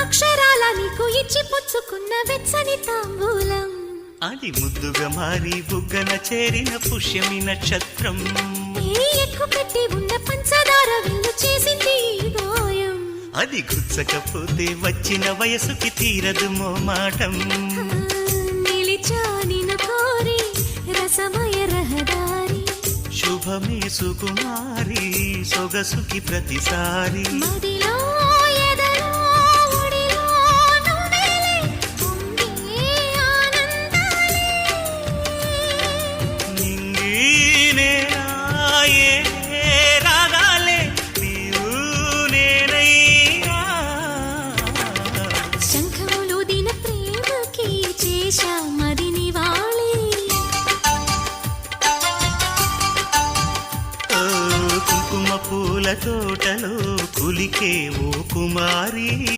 అక్షరాల నీకు ఇచ్చి పుచ్చుకున్న వెచ్చని తాంబూలం అది ముద్దుగా మారి బుగ్గన చేరిన పుష్యమి నక్షత్రం ఎక్కు పెట్టి ఉన్న పంచదార విల్లు చేసింది ఈ గాయం అది గుచ్చకపోతే వచ్చిన వయసుకి తీరదు మోమాటం నిలిచా నిన్ను కోరి రసమయ రహదారి శుభమే సుకుమారి సొగసుకి ప్రతిసారి మదిలో ఎదలో ఒడిలో నువ్వేలే పొంగే ఆనందాలే నింగి నేనాయే రాగాలే నీవు నేనయ్యా శంఖములు దిన ప్రేమకి చేశా మదిని వాలి కుంకుమ పూల తోటలో కులికే ఓ కుమారి